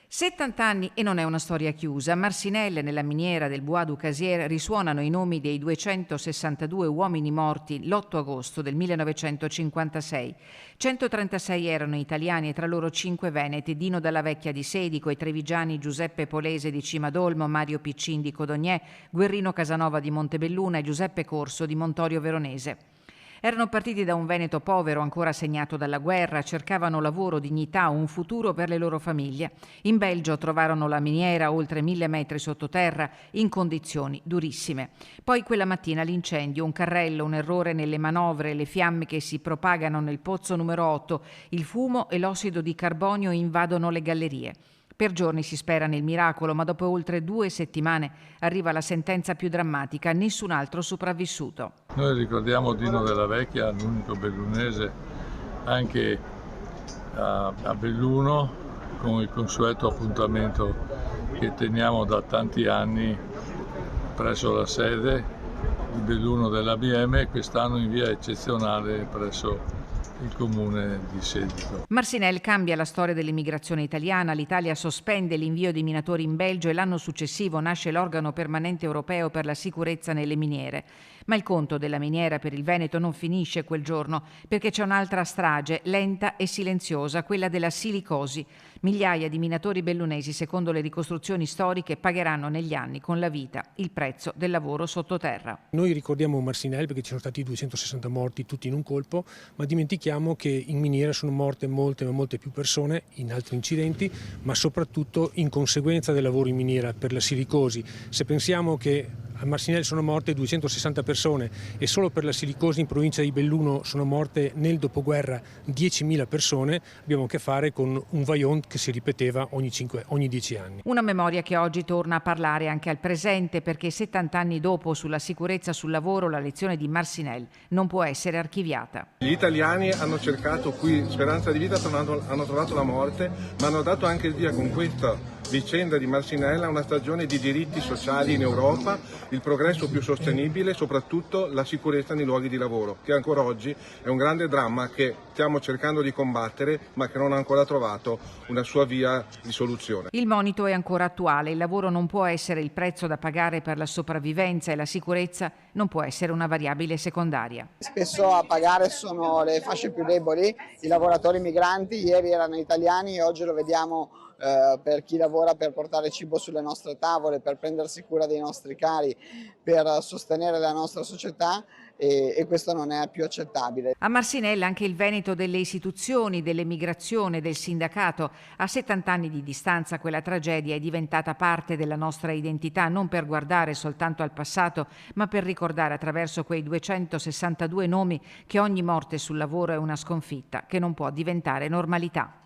70 anni e non è una storia chiusa. A Marcinelle, nella miniera del Bois du Casier, risuonano i nomi dei 262 uomini morti l'8 agosto del 1956. 136 erano italiani e tra loro 5 veneti: Dino Dalla Vecchia di Sedico, i trevigiani Giuseppe Polese di Cimadolmo, Mario Piccin di Codognè, Guerrino Casanova di Montebelluna e Giuseppe Corso di Montorio Veronese. Erano partiti da un Veneto povero, ancora segnato dalla guerra, cercavano lavoro, dignità, un futuro per le loro famiglie. In Belgio trovarono la miniera oltre 1000 metri sottoterra, in condizioni durissime. Poi quella mattina l'incendio, un carrello, un errore nelle manovre, le fiamme che si propagano nel pozzo numero 8, il fumo e l'ossido di carbonio invadono le gallerie. Per giorni si spera nel miracolo, ma dopo oltre 2 settimane arriva la sentenza più drammatica: nessun altro sopravvissuto. Noi ricordiamo Dino Della Vecchia, l'unico bellunese, anche a Belluno, con il consueto appuntamento che teniamo da tanti anni presso la sede di Belluno dell'ABM e quest'anno in via eccezionale presso il comune di Sedico. Marcinelle cambia la storia dell'immigrazione italiana, l'Italia sospende l'invio di minatori in Belgio e l'anno successivo nasce l'organo permanente europeo per la sicurezza nelle miniere. Ma il conto della miniera per il Veneto non finisce quel giorno, perché c'è un'altra strage, lenta e silenziosa, quella della silicosi. Migliaia di minatori bellunesi, secondo le ricostruzioni storiche, pagheranno negli anni con la vita il prezzo del lavoro sottoterra. Noi ricordiamo Marcinelle perché ci sono stati 260 morti tutti in un colpo, ma dimentichiamo che in miniera sono morte molte più persone in altri incidenti, ma soprattutto in conseguenza del lavoro in miniera per la silicosi. Se pensiamo che a Marcinelle sono morte 260 persone e solo per la silicosi in provincia di Belluno sono morte nel dopoguerra 10.000 persone, abbiamo a che fare con un vaillant che si ripeteva ogni 10 anni. Una memoria che oggi torna a parlare anche al presente, perché 70 anni dopo, sulla sicurezza sul lavoro, la lezione di Marcinelle non può essere archiviata. Gli italiani hanno cercato qui speranza di vita, hanno trovato la morte, ma hanno dato anche il via con questa vicenda di Marcinelle a una stagione di diritti sociali in Europa, il progresso più sostenibile e soprattutto la sicurezza nei luoghi di lavoro, che ancora oggi è un grande dramma che stiamo cercando di combattere, ma che non ha ancora trovato una sua via di soluzione. Il monito è ancora attuale: il lavoro non può essere il prezzo da pagare per la sopravvivenza e la sicurezza non può essere una variabile secondaria. Spesso a pagare sono le fasce più deboli, i lavoratori migranti. Ieri erano italiani e oggi lo vediamo per chi lavora per portare cibo sulle nostre tavole, per prendersi cura dei nostri cari, per sostenere la nostra società, e questo non è più accettabile. A Marcinelle anche il Veneto delle istituzioni, dell'emigrazione, del sindacato. A 70 anni di distanza quella tragedia è diventata parte della nostra identità, non per guardare soltanto al passato, ma per ricordare attraverso quei 262 nomi che ogni morte sul lavoro è una sconfitta che non può diventare normalità.